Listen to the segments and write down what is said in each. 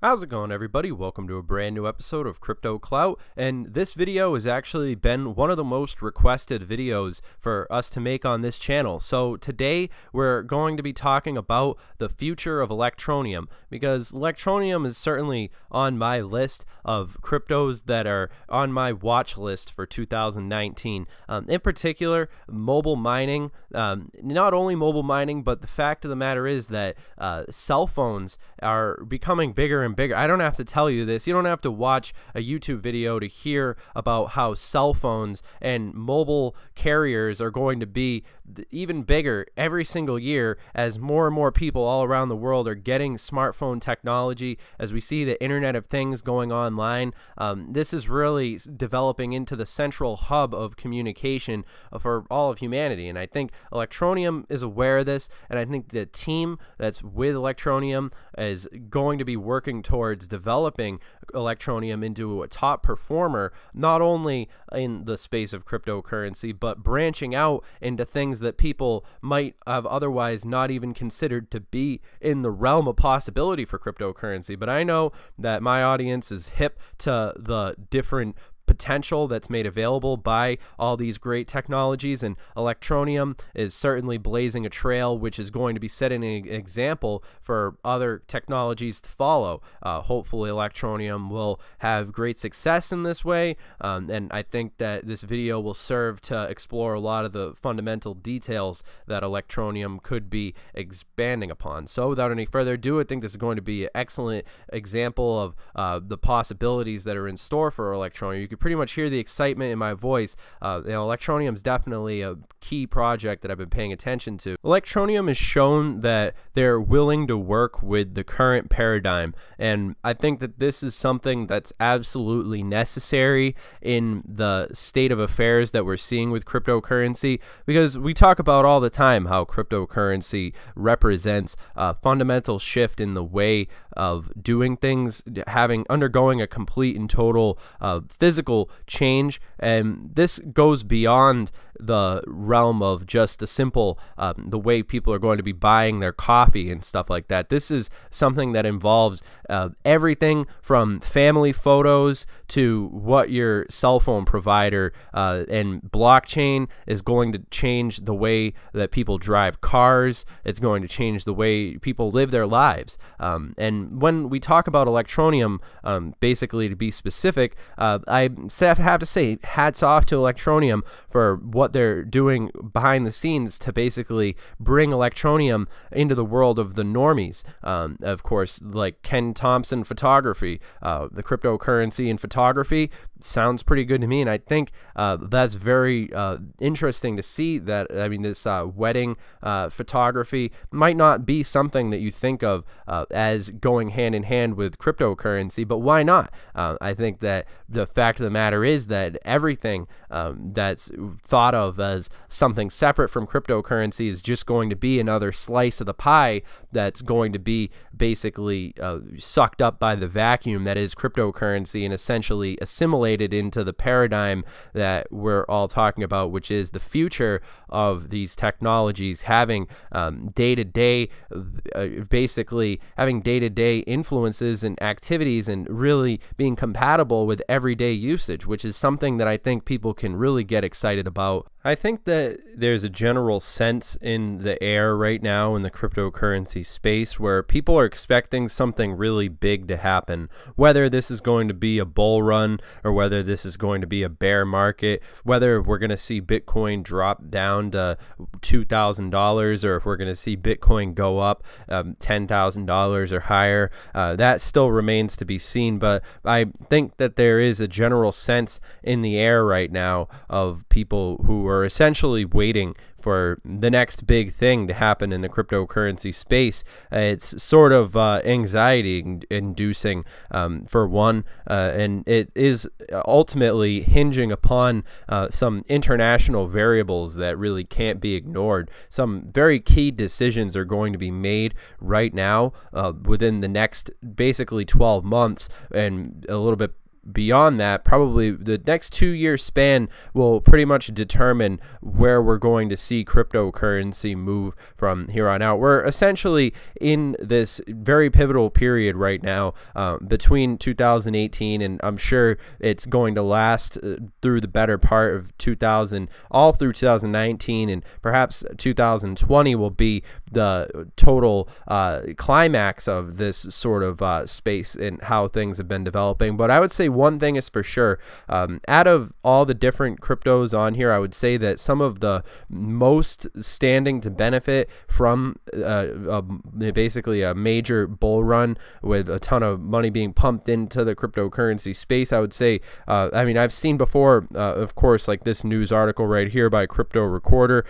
How's it going, everybody? Welcome to a brand new episode of Crypto Clout, and this video has actually been one of the most requested videos for us to make on this channel. So today we're going to be talking about the future of Electroneum, because Electroneum is certainly on my list of cryptos that are on my watch list for 2019. In particular, mobile mining. Not only mobile mining, but the fact of the matter is that cell phones are becoming bigger and bigger. I don't have to tell you this. You don't have to watch a YouTube video to hear about how cell phones and mobile carriers are going to be even bigger every single year as more and more people all around the world are getting smartphone technology, as we see the Internet of Things going online. This is really developing into the central hub of communication for all of humanity, and I think Electroneum is aware of this, and I think the team that's with Electroneum is going to be working towards developing Electroneum into a top performer, not only in the space of cryptocurrency, but branching out into things that people might have otherwise not even considered to be in the realm of possibility for cryptocurrency. But I know that my audience is hip to the different potential that's made available by all these great technologies, and Electroneum is certainly blazing a trail which is going to be setting an example for other technologies to follow. Hopefully Electroneum will have great success in this way, and I think that this video will serve to explore a lot of the fundamental details that Electroneum could be expanding upon. So without any further ado, I think this is going to be an excellent example of the possibilities that are in store for Electroneum. You can pretty much hear the excitement in my voice. Electroneum is definitely a key project that I've been paying attention to. Electroneum has shown that they're willing to work with the current paradigm, and I think that this is something that's absolutely necessary in the state of affairs that we're seeing with cryptocurrency, because we talk about all the time how cryptocurrency represents a fundamental shift in the way of doing things, undergoing a complete and total physical change, and this goes beyond the realm of just the simple the way people are going to be buying their coffee and stuff like that. This is something that involves everything from family photos to what your cell phone provider and blockchain is going to change the way that people drive cars. It's going to change the way people live their lives, and when we talk about Electroneum, basically to be specific, I have to say hats off to Electroneum for what they're doing behind the scenes to basically bring Electroneum into the world of the normies. Of course, like Ken Thompson photography, the cryptocurrency and photography sounds pretty good to me, and I think that's very interesting to see that. I mean, this wedding photography might not be something that you think of as going hand in hand with cryptocurrency, but why not? I think that the fact of the matter is that everything that's thought of as something separate from cryptocurrency is just going to be another slice of the pie that's going to be basically sucked up by the vacuum that is cryptocurrency, and essentially assimilated into the paradigm that we're all talking about, which is the future of these technologies having day-to-day basically having day-to-day influences and activities, and really being compatible with everyday usage, which is something that I think people can really get excited about. I think that there's a general sense in the air right now in the cryptocurrency space where people are expecting something really big to happen, whether this is going to be a bull run or whether this is going to be a bear market, whether we're going to see Bitcoin drop down to $2,000 or if we're going to see Bitcoin go up $10,000 or higher. That still remains to be seen, but I think that there is a general sense in the air right now of people who are essentially waiting for the next big thing to happen in the cryptocurrency space. It's sort of anxiety inducing, for one, and it is ultimately hinging upon some international variables that really can't be ignored. Some very key decisions are going to be made right now within the next basically 12 months and a little bit beyond that, probably the next 2-year span will pretty much determine where we're going to see cryptocurrency move from here on out. We're essentially in this very pivotal period right now between 2018, and I'm sure it's going to last through the better part of all through 2019, and perhaps 2020 will be the total climax of this sort of space and how things have been developing. But I would say one thing is for sure, out of all the different cryptos on here, I would say that some of the most standing to benefit from basically a major bull run with a ton of money being pumped into the cryptocurrency space, I would say, I mean, I've seen before, of course, like this news article right here by Crypto Recorder,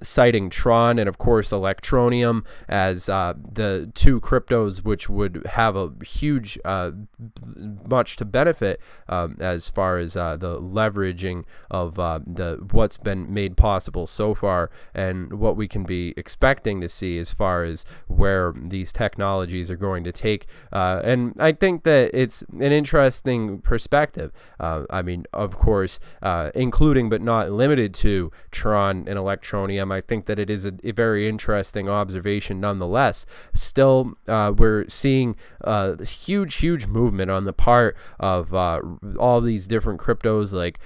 citing Tron and of course Electroneum as the two cryptos which would have a huge much to benefit as far as the leveraging of what's been made possible so far and what we can be expecting to see as far as where these technologies are going to take. And I think that it's an interesting perspective. I mean, of course, including but not limited to Tron and Electroneum. I think that it is a very interesting observation nonetheless. Still, we're seeing huge movement on the part of all these different cryptos, like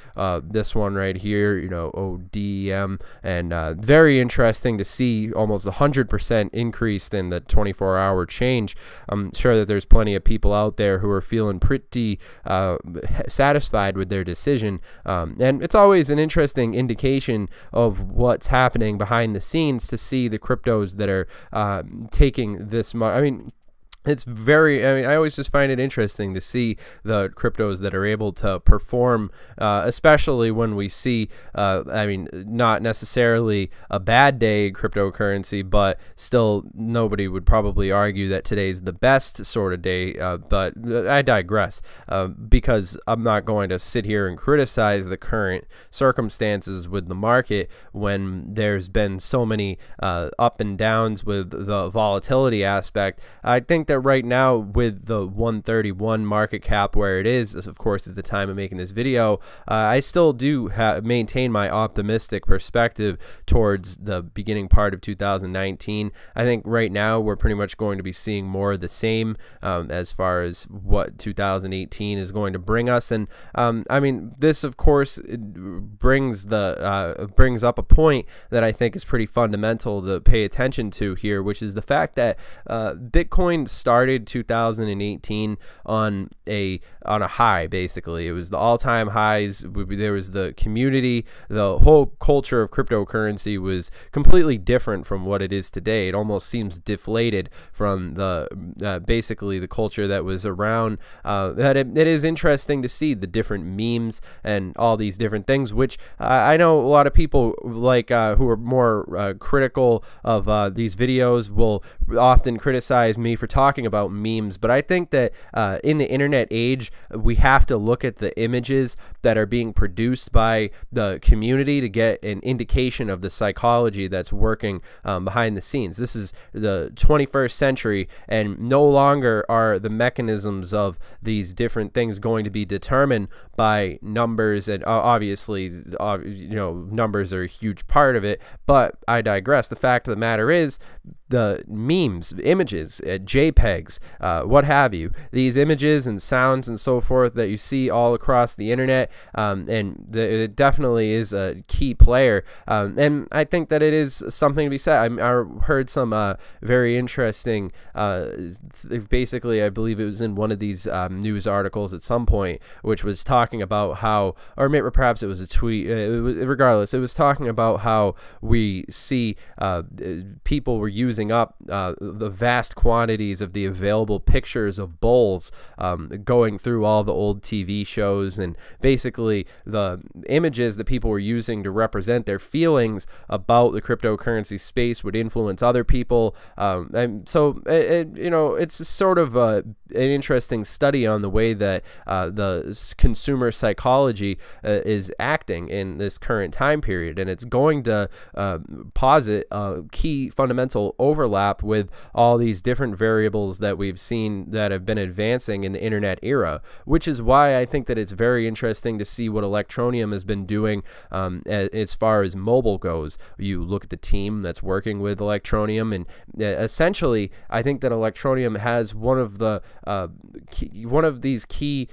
this one right here, you know, ODM, and very interesting to see almost 100% increase in the 24-hour change. I'm sure that there's plenty of people out there who are feeling pretty satisfied with their decision, and it's always an interesting indication of what's happening behind the scenes to see the cryptos that are taking this much. I mean, it's very, I mean, I always just find it interesting to see the cryptos that are able to perform, especially when we see, I mean, not necessarily a bad day in cryptocurrency, but still nobody would probably argue that today's the best sort of day. But I digress, because I'm not going to sit here and criticize the current circumstances with the market when there's been so many up and downs with the volatility aspect. I think that right now, with the 131 market cap where it is, of course, at the time of making this video, I still do maintain my optimistic perspective towards the beginning part of 2019. I think right now we're pretty much going to be seeing more of the same as far as what 2018 is going to bring us. And I mean, this of course brings up a point that I think is pretty fundamental to pay attention to here, which is the fact that Bitcoin started 2018 on a high. Basically, it was the all-time highs. There was the community, the whole culture of cryptocurrency was completely different from what it is today. It almost seems deflated from the basically the culture that was around. That it is interesting to see the different memes and all these different things, which I know a lot of people like who are more critical of these videos will often criticize me for talking about memes, but I think that in the internet age, we have to look at the images that are being produced by the community to get an indication of the psychology that's working behind the scenes. This is the 21st century, and no longer are the mechanisms of these different things going to be determined by numbers, and obviously, you know, numbers are a huge part of it, but I digress. The fact of the matter is, the memes, images, JPEGs, what have you, these images and sounds and so forth that you see all across the internet, and it definitely is a key player, and I think that it is something to be said. I heard some very interesting, basically I believe it was in one of these news articles at some point, which was talking about how, or maybe perhaps it was a tweet, regardless, it was talking about how we see people were using up the vast quantities of the available pictures of bulls, going through all the old TV shows, and basically the images that people were using to represent their feelings about the cryptocurrency space would influence other people, and so you know, it's sort of an interesting study on the way that the consumer psychology is acting in this current time period, and it's going to posit a key fundamental overlap with all these different variables that we've seen that have been advancing in the internet era, which is why I think that it's very interesting to see what Electroneum has been doing as far as mobile goes. You look at the team that's working with Electroneum, and essentially I think that Electroneum has one of these key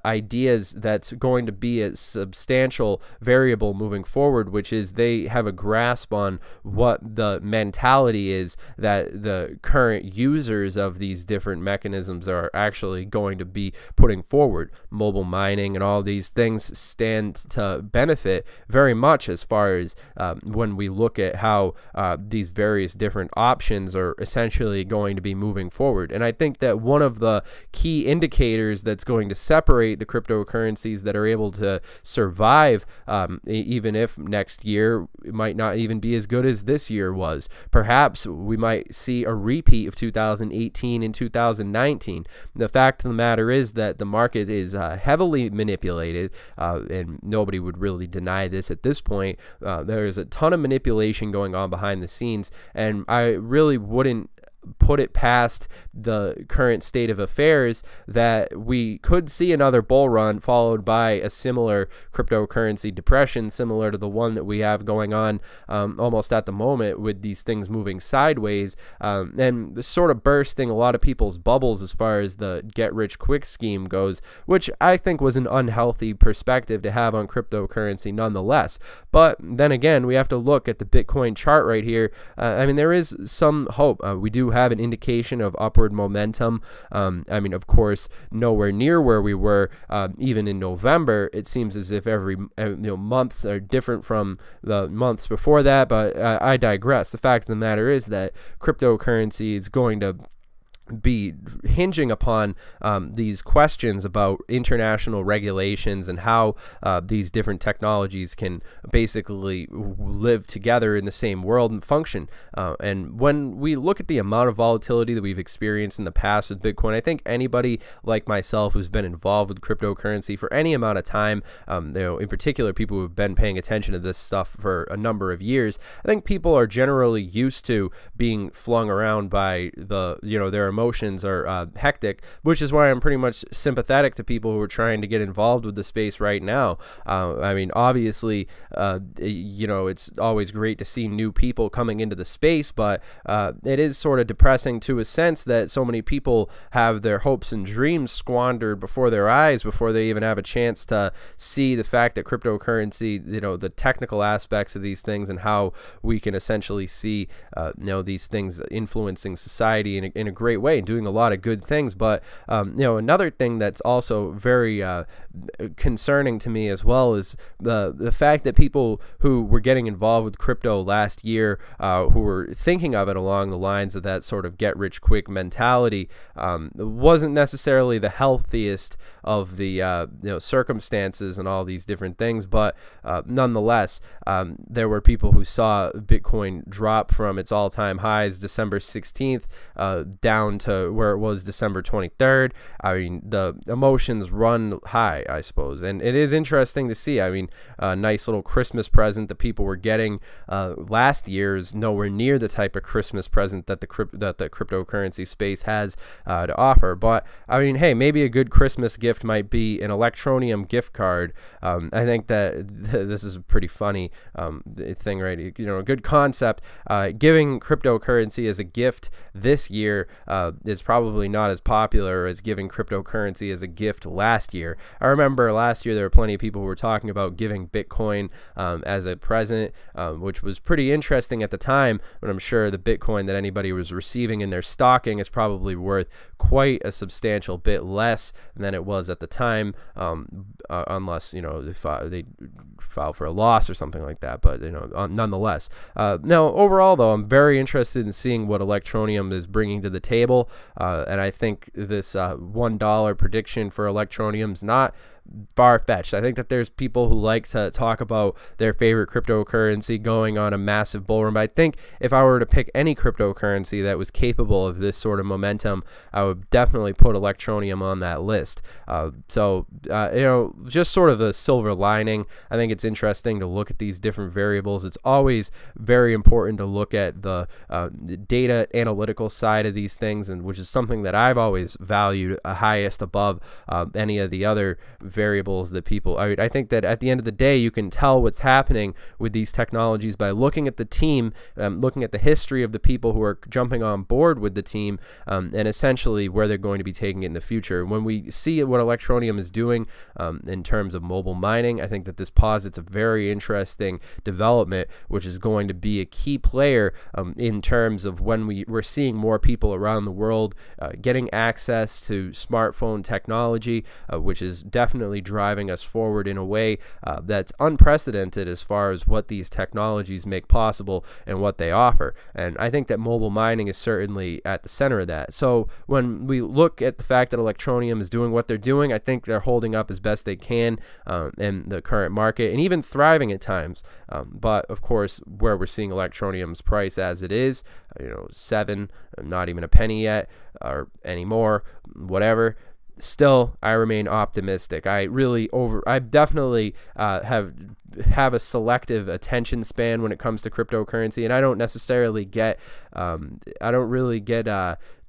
ideas that's going to be a substantial variable moving forward, which is they have a grasp on what the mentality is that the current users of these different mechanisms are actually going to be putting forward. Mobile mining and all these things stand to benefit very much as far as when we look at how these various different options are essentially going to be moving forward. And I think that one of the key indicators that's going to separate the cryptocurrencies that are able to survive, even if next year it might not even be as good as this year was. Perhaps we might see a repeat of 2018 and 2019. The fact of the matter is that the market is heavily manipulated, and nobody would really deny this at this point. There is a ton of manipulation going on behind the scenes, and I really wouldn't put it past the current state of affairs that we could see another bull run followed by a similar cryptocurrency depression, similar to the one that we have going on almost at the moment, with these things moving sideways and sort of bursting a lot of people's bubbles as far as the get-rich-quick scheme goes, which I think was an unhealthy perspective to have on cryptocurrency nonetheless. But then again, we have to look at the Bitcoin chart right here. I mean, there is some hope. We do have an indication of upward momentum. I mean, of course, nowhere near where we were even in November. It seems as if every months are different from the months before that, but I digress. The fact of the matter is that cryptocurrency is going to be hinging upon these questions about international regulations and how these different technologies can basically live together in the same world and function. And when we look at the amount of volatility that we've experienced in the past with Bitcoin, I think anybody like myself who's been involved with cryptocurrency for any amount of time, in particular people who've been paying attention to this stuff for a number of years, I think people are generally used to being flung around by their emotions are hectic, which is why I'm pretty much sympathetic to people who are trying to get involved with the space right now. I mean, obviously, it's always great to see new people coming into the space, but it is sort of depressing to a sense that so many people have their hopes and dreams squandered before their eyes before they even have a chance to see the fact that cryptocurrency, the technical aspects of these things and how we can essentially see, these things influencing society in a great way and doing a lot of good things. But another thing that's also very concerning to me as well is the fact that people who were getting involved with crypto last year, who were thinking of it along the lines of that sort of get rich quick mentality, wasn't necessarily the healthiest of the circumstances and all these different things. But nonetheless, there were people who saw Bitcoin drop from its all-time highs December 16th down to where it was December 23rd. I mean, the emotions run high, I suppose, and it is interesting to see. I mean, a nice little Christmas present that people were getting last year is nowhere near the type of Christmas present that the cryptocurrency space has to offer. But I mean, hey, maybe a good Christmas gift might be an Electroneum gift card. I think that this is a pretty funny thing, right? A good concept. Giving cryptocurrency as a gift this year is probably not as popular as giving cryptocurrency as a gift last year. I remember last year there were plenty of people who were talking about giving Bitcoin as a present, which was pretty interesting at the time, but I'm sure the Bitcoin that anybody was receiving in their stocking is probably worth quite a substantial bit less than it was at the time, unless they file for a loss or something like that. But nonetheless, now overall though, I'm very interested in seeing what Electroneum is bringing to the table, and I think this $1 prediction for Electroneum is not far-fetched. I think that there's people who like to talk about their favorite cryptocurrency going on a massive bull run, but I think if I were to pick any cryptocurrency that was capable of this sort of momentum, I would definitely put Electroneum on that list. Just sort of a silver lining. I think it's interesting to look at these different variables. It's always very important to look at the data analytical side of these things, and which is something that I've always valued highest above any of the other variables that people. I think that at the end of the day, you can tell what's happening with these technologies by looking at the team, looking at the history of the people who are jumping on board with the team, and essentially where they're going to be taking it in the future. When we see what Electroneum is doing in terms of mobile mining, I think that this posits a very interesting development, which is going to be a key player in terms of when we're seeing more people around the world getting access to smartphone technology, which is definitely driving us forward in a way that's unprecedented as far as what these technologies make possible and what they offer. And I think that mobile mining is certainly at the center of that. So when we look at the fact that Electroneum is doing what they're doing, I think they're holding up as best they can in the current market and even thriving at times. But of course, where we're seeing Electroneum's price as it is, 7, not even a penny yet or anymore, whatever. Still, I remain optimistic. I definitely have a selective attention span when it comes to cryptocurrency, and I don't necessarily get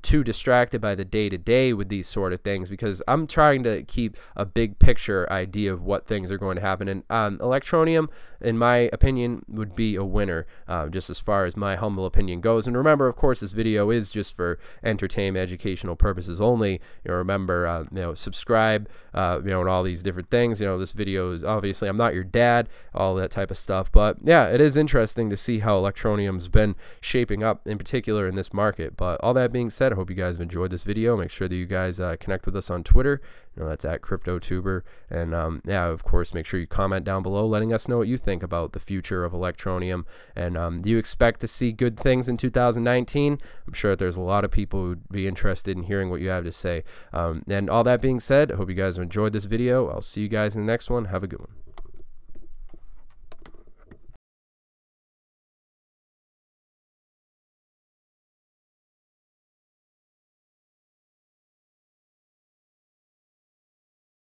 too distracted by the day-to-day with these sort of things, because I'm trying to keep a big picture idea of what things are going to happen. And Electroneum, in my opinion, would be a winner, just as far as my humble opinion goes. And remember, of course, this video is just for entertainment, educational purposes only. Remember, subscribe, and all these different things. This video is obviously, I'm not your dad, all that type of stuff. But yeah, it is interesting to see how Electroneum's been shaping up, in particular in this market. But all that being said, I hope you guys have enjoyed this video. Make sure that you guys connect with us on Twitter. That's at CryptoTuber. And yeah, of course, make sure you comment down below letting us know what you think about the future of Electroneum. And do you expect to see good things in 2019? I'm sure that there's a lot of people who'd be interested in hearing what you have to say. And all that being said, I hope you guys have enjoyed this video. I'll see you guys in the next one. Have a good one.